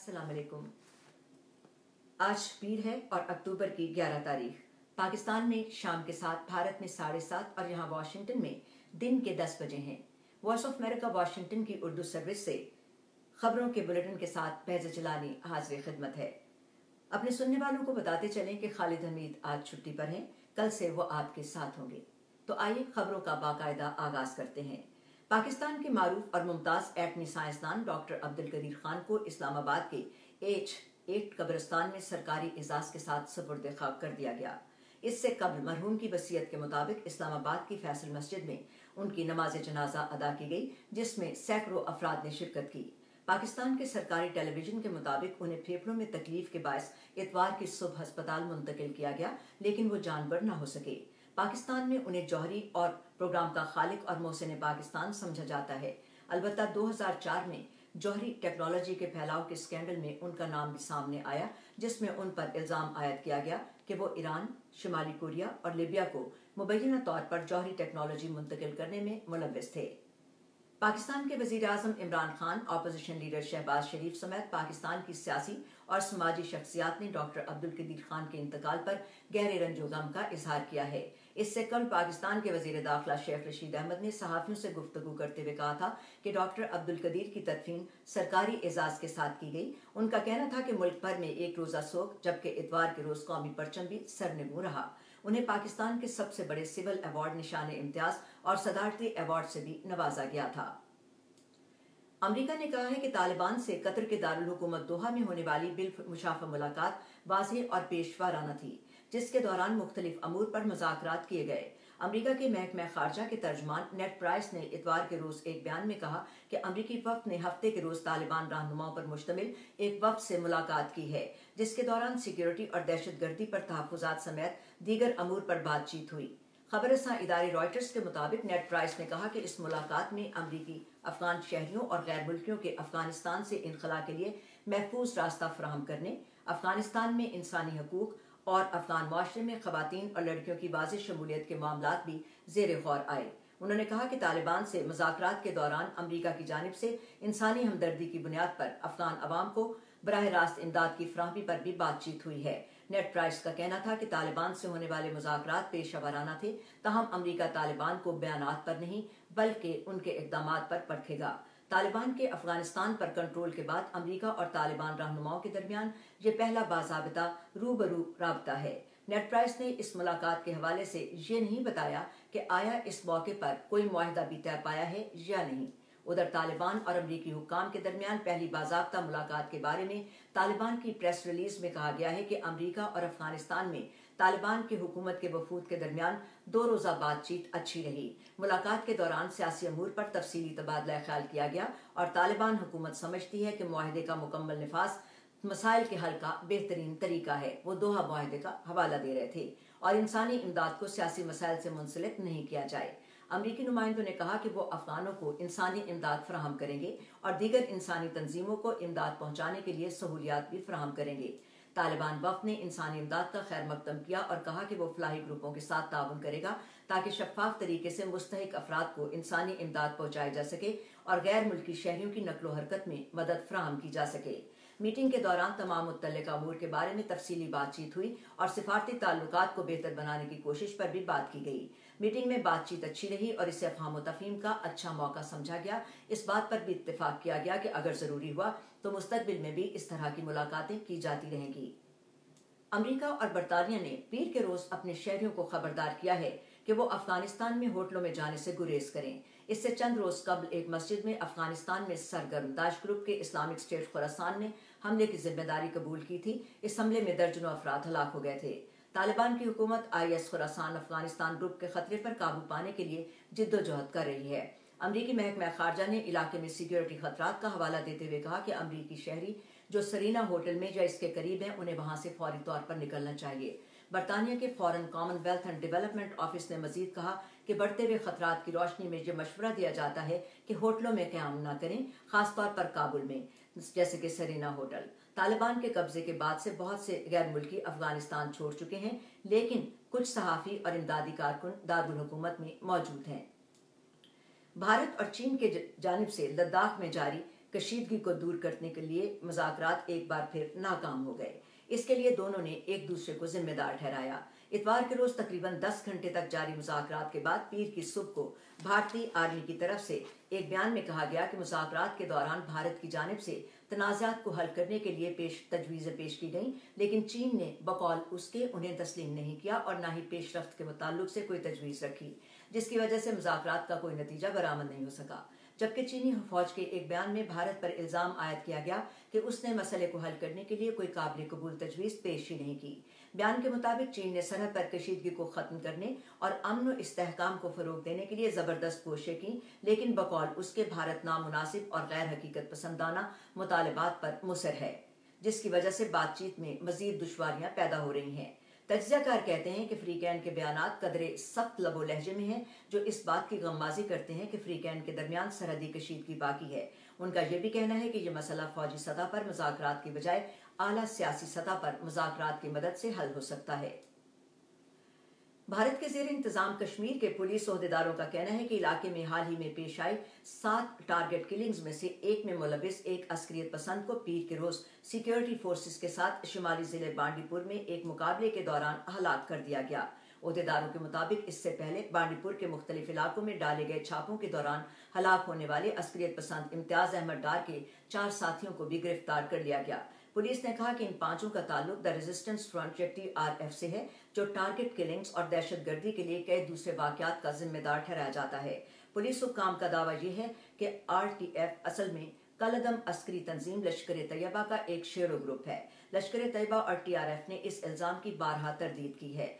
अस्सलाम वालेकुम। आज पीर है और अक्टूबर की 11 तारीख। पाकिस्तान में शाम के 7, भारत में 7:30 और यहाँ वाशिंगटन में दिन के 10 बजे हैं। वॉइस ऑफ अमेरिका वाशिंगटन की उर्दू सर्विस से खबरों के बुलेटिन के साथ फैज़ जलानी हाजिर खिदमत है। अपने सुनने वालों को बताते चलें कि खालिद हमीद आज छुट्टी पर हैं, कल से वो आपके साथ होंगे। तो आइए खबरों का बाकायदा आगाज करते हैं। पाकिस्तान के मारूफ और मुमताज एटमी साइंसदान डॉक्टर अब्दुल कदीर खान को इस्लामाबाद के H8 कब्रिस्तान में सरकारी एजाज के साथ सुपुर्द खाक कर दिया गया। इससे कबल मरहूम की वसीयत के मुताबिक इस्लामाबाद की फैसल मस्जिद में उनकी नमाज जनाजा अदा की गई, जिसमें सैकड़ों अफराद ने शिरकत की। पाकिस्तान के सरकारी टेलीविजन के मुताबिक उन्हें फेफड़ों में तकलीफ के बायस इतवार की सुबह अस्पताल मुंतकिल किया गया, लेकिन वो जानबर न हो सके। पाकिस्तान में उन्हें जौहरी और प्रोग्राम का खालिक और मोहसिन पाकिस्तान समझा जाता है। अलबत्ता 2004 में जौहरी टेक्नोलॉजी के फैलाव के स्कैंडल में उनका नाम भी सामने आया, जिसमें उन पर इल्जाम आयद किया गया कि वो ईरान, शिमाली कोरिया और लीबिया को मुबैना तौर पर जौहरी टेक्नोलॉजी मुंतकिल करने में मुलव्विस थे। पाकिस्तान के वजीर आजम इमरान खान, ऑपोजिशन लीडर शहबाज शरीफ समेत पाकिस्तान की सियासी और समाजी शख्सियात ने डॉक्टर अब्दुल कदीर खान के इंतकाल पर गहरे रंजो गम का इजहार किया है। इससे कल पाकिस्तान के वजीर दाखिला शेख रशीद अहमद ने सहाफियों से गुफ्तगू करते हुए कहा था कि डॉक्टर अब्दुल कदीर की तदफीन सरकारी एजाज के साथ की गई। उनका कहना था कि मुल्क भर में एक रोजा सोग, जबकि इतवार के रोज कौमी परचम भी सरनगू रहा। उन्हें पाकिस्तान के सबसे बड़े सिविल अवार्ड निशान इम्तियाज और सदारती अवार्ड से भी नवाजा गया था। अमेरिका ने कहा है कि तालिबान से कतर के दारुल हुकूमत दोहा में होने वाली बिल मुशाफा मुलाकात वाज़ेह और पेशवाराना थी, जिसके दौरान मुख्तलिफ अमूर पर मुज़ाकरात किए गए। अमेरिका के महकमा खारजा के तर्जमान नेड प्राइस ने इतवार के रोज एक बयान में कहा कि अमेरिकी वफ्द ने हफ्ते के रोज तालिबान रहनुमाओं पर मुश्तमिल एक वफ्द से मुलाकात की है, जिसके दौरान सिक्योरिटी और दहशतगर्दी पर तहफ़्फ़ुज़ात समेत दीगर अमूर पर बातचीत हुई। खबरसां इदारे रॉयटर्स के मुताबिक नेड प्राइस ने कहा कि इस मुलाकात में अमरीकी अफगान शहरियों और गैर मुल्कियों के अफगानिस्तान से इनखला के लिए महफूज रास्ता फराहम करने, अफगानिस्तान में इंसानी हकूक और अफगान माशरे में खवातीन और लड़कियों की वाज़ेह शमूलियत के मामलात भी ज़ेर गौर आए। उन्होंने कहा कि तालिबान से मुज़ाकरात के दौरान अमरीका की जानिब से इंसानी हमदर्दी की बुनियाद पर अफगान अवाम को बराह रास्त इमदाद की फ्राहमी पर भी बातचीत हुई है। नेड प्राइस का कहना था कि तालिबान से होने वाले मुज़ाकरात पेशवाराना थे, तहम अमरीका तालिबान को बयानात पर नहीं बल्कि उनके इक़दामात पर परखेगा। तालिबान के अफगानिस्तान पर कंट्रोल के बाद अमरीका और तालिबान रहनुमाओं के दरमियान ये पहला बाज़ाबिता रूबरू राबता है। नेड प्राइस ने इस मुलाकात के हवाले से ये नहीं बताया कि आया इस मौके पर कोई मुआहिदा भी तय पाया है या नहीं। उधर तालिबान और अमरीकी हुक्काम के दरमियान पहली बाज़ाब्ता मुलाकात के बारे में तालिबान की प्रेस रिलीज में कहा गया है कि अमरीका और अफगानिस्तान में तालिबान की हुकूमत के वफूद के दरमियान 2 रोज़ा बातचीत अच्छी रही। मुलाकात के दौरान सियासी अमूर पर तफसीली तबादला ख्याल किया गया और तालिबान हुकूमत समझती है कि मुआहिदे का मुकम्मल निफाज मसाइल के हल का बेहतरीन तरीका है। वो दोहा मुआहिदे का हवाला दे रहे थे और इंसानी इमदाद को सियासी मसाइल से मुंसलिक नहीं किया जाए। अमरीकी नुमाइंदों ने कहा कि वो अफगानों को इंसानी इमदाद फराहम करेंगे और दीगर इंसानी तंजीमों को इमदाद पहुंचाने के लिए सहूलियात भी फराहम करेंगे। तालिबान वफ्द ने इंसानी इमदाद का खैर मकदम किया और कहा कि वो फलाही ग्रुपों के साथ ताउन करेगा ताकि शफाफ तरीके से मुस्तहिक अफराद को इंसानी इमदाद पहुंचाई जा सके और गैर मुल्की शहरियों की नकलो हरकत में मदद फराहम की जा सके। मीटिंग के दौरान तमाम मुत्तल्लिका अमूर के बारे में तफसीली बातचीत हुई और सिफारती ताल्लुकात को बेहतर बनाने की कोशिश पर भी बात की गई। मीटिंग में बातचीत अच्छी रही और इसे अफ़हाम व तफ़हीम का अच्छा मौका समझा गया। इस बात पर भी इत्तेफाक किया गया कि अगर जरूरी हुआ तो मुस्तकबिल में भी इस तरह की मुलाकातें की जाती रहेंगी। अमरीका और बरतानिया ने पीर के रोज अपने शहरियों को खबरदार किया है कि वो अफगानिस्तान में होटलों में जाने से गुरेज करें। इससे चंद रोज कबल एक मस्जिद में अफगानिस्तान में सरगर्म दाश ग्रुप के इस्लामिक स्टेट खुरासान ने हमले की जिम्मेदारी कबूल की थी। इस हमले में दर्जनों अफराद हलाक हो गए थे। तालिबान की हुकूमत IS खुरासान अफगानिस्तान ग्रुप के खतरे पर काबू पाने के लिए जिद्दोजहद कर रही है। अमरीकी महकमा खारजा ने इलाके में सिक्योरिटी खतरात का हवाला देते हुए कहा कि अमरीकी शहरी जो सरीना होटल में या इसके करीब हैं, उन्हें वहां से फौरी तौर पर निकलना चाहिए। बरतानिया के foreign Commonwealth and development office ने मजीद कहा कि बढ़ते हुए खतरात की रोशनी में यह मशवरा दिया जाता है कि होटलों में क़याम न करें, खासतौर पर काबुल में, जैसे कि सरीना होटल। तालिबान के कब्जे के बाद से बहुत से गैर मुल्की अफगानिस्तान छोड़ चुके हैं, लेकिन कुछ सहाफ़ी और इमदादी कारकुन दारुल हुकूमत में मौजूद हैं। भारत और चीन के जानिब से लद्दाख में जारी कशीदगी को दूर करने के लिए मुज़ाकरात एक बार फिर नाकाम हो गए। इसके लिए दोनों ने एक दूसरे को जिम्मेदार ठहराया। इतवार के रोज तकरीबन 10 घंटे तक जारी मुज़ाकरात के बाद पीर की सुबह को भारतीय आर्मी की तरफ से एक बयान में कहा गया कि मुज़ाकरात के दौरान भारत की जानिब से तनाज़ात को हल करने के लिए तजवीज़ें पेश की गईं, लेकिन चीन ने बकौल उसके उन्हें तस्लीम नहीं किया और न ही पेशरफ्त के मुताल्लुक से कोई तजवीज़ रखी, जिसकी वजह से मुज़ाकरात का कोई नतीजा बरामद नहीं हो सका। जबकि चीनी फौज के एक बयान में भारत पर इल्जाम आयद किया गया कि उसने मसले को हल करने के लिए कोई काबिल कबूल तजवीज़ पेश ही नहीं की। बयान के मुताबिक चीन ने सरहद पर कशीदगी को खत्म करने और अमन व इस्तेहकाम को फरोग देने के लिए जबरदस्त कोशिशें की, लेकिन बकौल उसके भारत नामुनासिब और गैर हकीकत पसंदाना मुतालबात पर मुसर है, जिसकी वजह से बातचीत में मजीद दुश्वारियां पैदा हो रही हैं। तज्ज़ियाकार कहते हैं कि फ्रीकैन के बयानात कदरे सख्त लबो लहजे में हैं, जो इस बात की गमबाजी करते हैं कि फ्रीकैन के दरमियान सरहदी कशीदगी बाकी है। उनका यह भी कहना है कि यह मसला फौजी सतह पर मुज़ाकरात की बजाय आला सियासी सतह पर मुज़ाकरात की मदद से हल हो सकता है। भारत के ज़ेर इंतजाम कश्मीर के पुलिस ओहदेदारों का कहना है कि इलाके में हाल ही में पेश आई 7 टारगेट किलिंग्स में से एक में मुलविस एक अस्करियत पसंद को पीर के रोज सिक्योरिटी फोर्सेस के साथ शुमाली जिले बांडीपुर में एक मुकाबले के दौरान हलाक कर दिया गया। ओहदेदारों के मुताबिक इससे पहले बांडीपुर के मुख्तलिफ इलाकों में डाले गए छापों के दौरान हलाक होने वाले अस्करियत पसंद इम्तियाज अहमद डार के 4 साथियों को भी गिरफ्तार कर लिया गया। पुलिस ने कहा कि इन 5 का ताल्लुक द रेजिस्टेंस फ्रंट TRF से है, जो टारगेट किलिंग्स और दहशतगर्दी के लिए कई दूसरे वाकयात का जिम्मेदार ठहराया जाता है। पुलिस हुक्काम का दावा यह है कि RTF असल में कलदम अस्करी तंजीम लश्कर तैयबा का एक शेरो ग्रुप है। लश्कर तैयबा और TRF ने इस इल्जाम की बारहा तरदीद की है।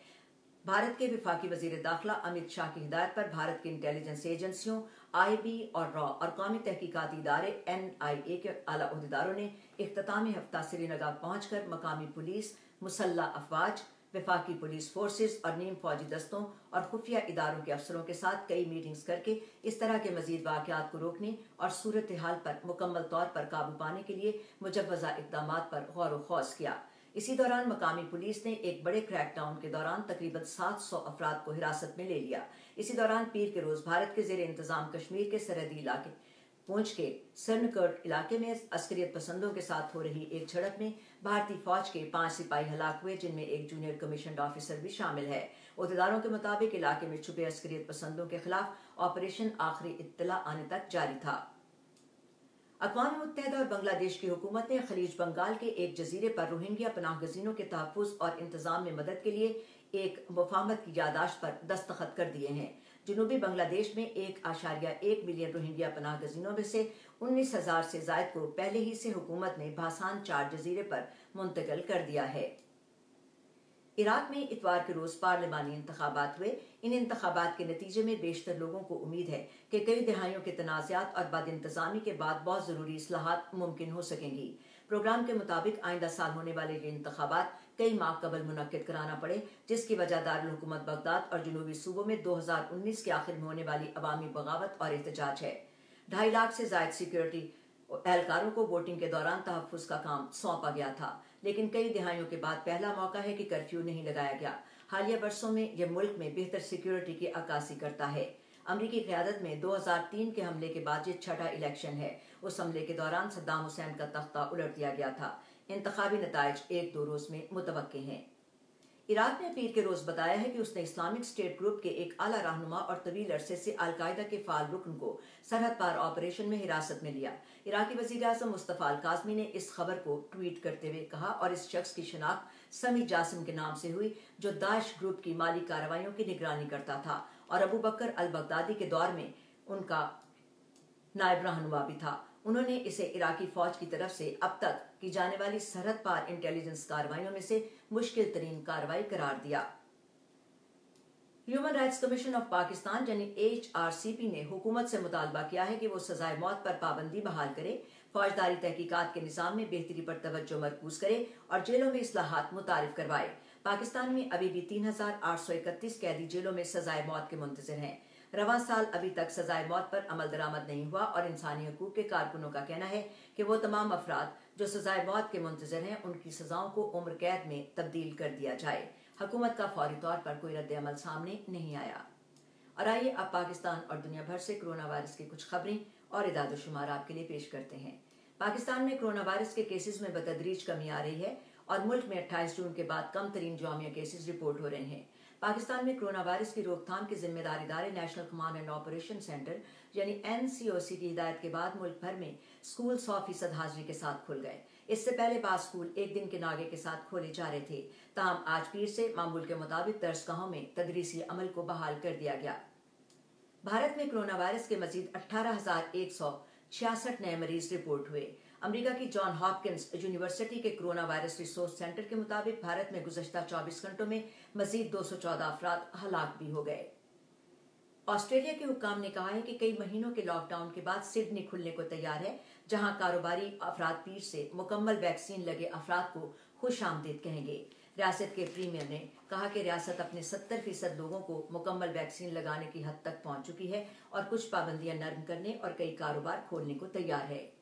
भारत के विफाकी वजीर दाखिला अमित शाह की हिदायत पर भारत की इंटेलिजेंस एजेंसियों IB और रॉ और कौमी तहकीकाती इदारे NIA के आला ओहदेदारों ने इख्तितामी हफ्ता श्रीनगर पहुंचकर मकामी पुलिस, मुसल्ला अफवाज, विफाकी पुलिस फोर्सेस और नीम फौजी दस्तों और खुफिया इदारों के अफसरों के साथ कई मीटिंग्स करके इस तरह के मजीद वाकयात को रोकने और सूरत हाल पर मुकम्मल तौर पर काबू पाने के लिए मुजव्वज़ा इक़दामात पर गौर व खौज किया। इसी दौरान मकामी पुलिस ने एक बड़े क्रैकडाउन के दौरान तकरीबन 700 अफराद को हिरासत में ले लिया। इसी दौरान पीर के रोज भारत के ज़ेर इंतजाम कश्मीर के सरहदी इलाके पूंछ के सरनकर्ट इलाके में अस्करियत पसंदों के साथ हो रही एक झड़प में भारतीय फौज के 5 सिपाही हलाक हुए, जिनमें एक जूनियर कमीशन्ड ऑफिसर भी शामिल है। ओहदेदारों के मुताबिक इलाके में छुपे अस्करियत पसंदों के खिलाफ ऑपरेशन आखिरी इत्तला आने तक जारी था। अक़वाम मुत्तहिदा और बांग्लादेश की हुकूमत ने खलीज बंगाल के एक जजीरे पर रोहिंग्या पनाह गज़ीनों के तहफ़्फ़ुज़ और इंतजाम में मदद के लिए एक मुफ़ाहमत की यादाश्त पर दस्तखत कर दिए हैं। जनूबी बांग्लादेश में 1.1 मिलियन रोहिंग्या पनाह गज़ीनों में से 19,000 से ज़ायद को पहले ही से हुकूमत ने भासान 4 जजीरे पर मुंतकिल कर दिया है। इराक में इतवार के रोज पार्लिमानी इंतखाबात हुए। इन इंतखाबात के नतीजे में बेशतर लोगों को उम्मीद है कि कई दहाइयों के तनाज़ात और बद इंतजामी के बाद बहुत ज़रूरी इस्लाहात मुमकिन हो सकेंगी। प्रोग्राम के मुताबिक आइंदा साल होने वाले ये इंतखाबात कई माह कबल मुनक्किद कराना पड़े, जिसकी वजह दारुल हुकूमत बगदाद और जनूबी सूबों में 2019 के आखिर में होने वाली अवामी बगावत और एहतजाज है। 2.5 लाख से ज़ायद सिक्योरिटी एहलकारों को वोटिंग के दौरान तहफ़्फ़ुज़ का काम सौंपा गया था, लेकिन कई दिहाइयों के बाद पहला मौका है कि कर्फ्यू नहीं लगाया गया। हालिया बरसों में यह मुल्क में बेहतर सिक्योरिटी की अक्कासी करता है। अमरीकी क़यादत में 2003 के हमले के बाद ये 6ठा इलेक्शन है। उस हमले के दौरान सद्दाम हुसैन का तख्ता उलट दिया गया था। इंतखाबी नताइज 1-2 रोज में मुतवक्के हैं। इराक ने पीर के रोज बताया है कि उसने इस्लामिक स्टेट ग्रुप के एक आला रहनुमा और तवील अरसे से अलकायदा के फाल रुकन को सरहद पार ऑपरेशन में हिरासत में लिया। इराकी वज़ीर आज़म मुस्तफ़ा अल काज़मी ने इस खबर को ट्वीट करते हुए कहा, और इस शख्स की शनाख्त समी जासिम के नाम से हुई, जो दाइश ग्रुप की माली कार्रवाइयों की निगरानी करता था और अबू बकर अल बगदादी के दौर में उनका नायब रहनुमा भी था। उन्होंने इसे इराकी फौज की तरफ से अब तक की जाने वाली सरहद पार इंटेलिजेंस कार्रवाइयों में से मुश्किल तरीन कार्रवाई करार दिया। Human rights commission of Pakistan यानी HRCP ने हुकूमत से मुतालबा किया है कि वो सजाए मौत पर पाबंदी बहाल करे, फौजदारी तहकीकात के निज़ाम में बेहतरी पर तवज्जो मरकूज करे और जेलों में इस्लाहात मुतारिफ करवाए। पाकिस्तान में अभी भी 3,831 कैदी जेलों में सजाए मौत के मुंतज़िर हैं। रवां साल अभी तक सजाए मौत पर अमल दरामद नहीं हुआ और इंसानी हकूक के कारकुनों का कहना है कि वो तमाम अफराद जो सजाए मौत के मुंतज़िर हैं, उनकी सजाओं को उम्र कैद में तब्दील कर दिया जाए। हुकूमत का फौरी तौर पर कोई रद्द अमल सामने नहीं आया। और आइए अब पाकिस्तान और दुनिया भर से कोरोना वायरस की कुछ खबरें और इदाद-ओ-शुमार आपके लिए पेश करते हैं। पाकिस्तान में कोरोना वायरस के केसेस में बतदरीज कमी आ रही है और मुल्क में 28 जून के बाद कम तरीन जौमिया केसेस रिपोर्ट हो रहे हैं। पाकिस्तान में कोरोना वायरस की रोकथाम के जिम्मेदार इदारे national command and operation centre यानी NCOC की हिदायत के बाद मुल्क भर में स्कूल 100% हाजिरी के साथ खुल गए। इससे पहले बाद स्कूल एक दिन के नागे के साथ खोले जा रहे थे। ताहम आज पीर से मामूल के मुताबिक दरसगाहों में तदरीसी अमल को बहाल कर दिया गया। भारत में कोरोना वायरस के मजीद 18,166 नए मरीज रिपोर्ट हुए। अमेरिका की जॉन हॉपकिंस यूनिवर्सिटी के कोरोना वायरस रिसोर्स सेंटर के मुताबिक भारत में गुज़श्ता 24 घंटों में मजीद 214 अफराद हलाक भी हो गए। ऑस्ट्रेलिया के हुक्काम ने कहा है कि कई महीनों के लॉकडाउन के बाद सिडनी खुलने को तैयार है, जहां कारोबारी अफराद पीर से मुकम्मल वैक्सीन लगे अफराद को खुशामदीद कहेंगे। रियासत के प्रीमियर ने कहा कि रियासत अपने 70% लोगों को मुकम्मल वैक्सीन लगाने की हद तक पहुंच चुकी है और कुछ पाबंदियां नरम करने और कई कारोबार खोलने को तैयार है।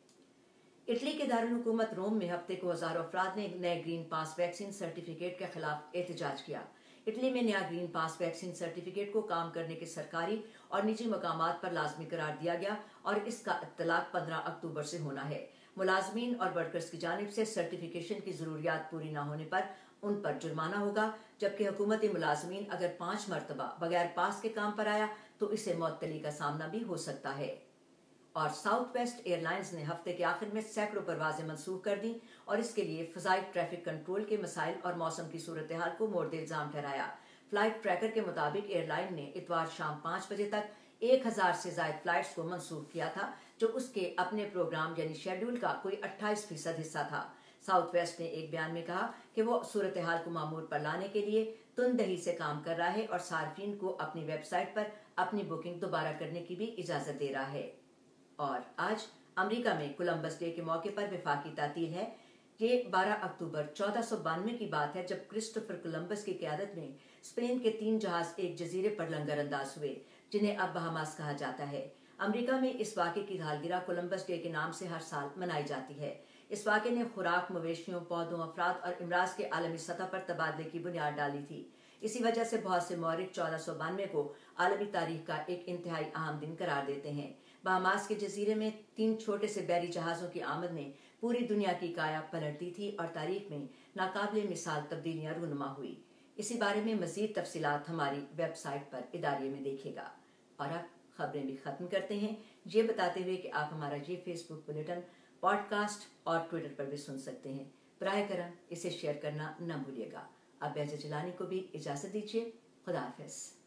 इटली के दारुल हुकूमत रोम में हफ्ते को हजारों अफराद ने नए ग्रीन पास वैक्सीन सर्टिफिकेट के खिलाफ एहतजाज किया। इटली में नया ग्रीन पास वैक्सीन सर्टिफिकेट को काम करने के सरकारी और निजी मकामात पर लाजमी करार दिया गया और इसका इत्तलाक 15 अक्टूबर से होना है। मुलाजमीन और वर्कर्स की जानिब से सर्टिफिकेशन की जरूरियात पूरी न होने पर उन पर जुर्माना होगा, जबकि हुकूमती मुलाजमीन अगर 5 मरतबा बगैर पास के काम पर आया तो इसे मुअत्तली का सामना भी हो सकता है। और साउथ वेस्ट एयरलाइंस ने हफ्ते के आखिर में सैकड़ों परवाजें मंसूख कर दी और इसके लिए फ़ज़ाई ट्रैफिक कंट्रोल के मसाइल और मौसम की सूरत हाल को मोर्द इल्जाम ठहराया। फ्लाइट ट्रैकर के मुताबिक एयरलाइन ने इतवार शाम 5 बजे तक 1000 से ज्यादा फ्लाइट्स को मंसूख किया था, जो उसके अपने प्रोग्राम यानी शेड्यूल का कोई 28% हिस्सा था। साउथ वेस्ट ने एक बयान में कहा कि वो सूरत हाल को मामूल पर लाने के लिए तुंदही से काम कर रहा है और सार्फिन को अपनी वेबसाइट पर अपनी बुकिंग दोबारा करने की भी इजाजत दे रहा है। और आज अमेरिका में कोलंबस डे के मौके पर वफाकी तातील है। ये 12 अक्टूबर 1492 की बात है, जब क्रिस्टोफर कोलंबस की क़यादत में स्पेन के 3 जहाज एक जजीरे पर लंगर अंदाज हुए, जिन्हें अब बहामास कहा जाता है। अमेरिका में इस वाक़े की सालगिरह कोलंबस डे के नाम से हर साल मनाई जाती है। इस वाक़े ने खुराक, मवेशियों, पौधों, अफराद और इमराज के आलमी सतह पर तबादले की बुनियाद डाली थी। इसी वजह से बहुत से मौरिख 1492 को आलमी तारीख का एक इंतहाई अहम दिन करार देते हैं। बहामास के जजीरे में 3 छोटे से बैरी जहाजों की आमद ने पूरी दुनिया की काया पलट दी थी और तारीख में नाकाबिले मिसाल तब्दीलियां रूनुमा हुई। इसी बारे में मजीद तफसीलात हमारी वेबसाइट पर इदारे में देखेगा। और अब खबरें भी खत्म करते हैं, ये बताते हुए कि आप हमारा ये फेसबुक बुलेटिन, पॉडकास्ट और ट्विटर पर भी सुन सकते हैं। बराए करम इसे शेयर करना न भूलिएगा। अब बेहतर जिलानी को भी इजाजत दीजिए। खुदा हाफिज।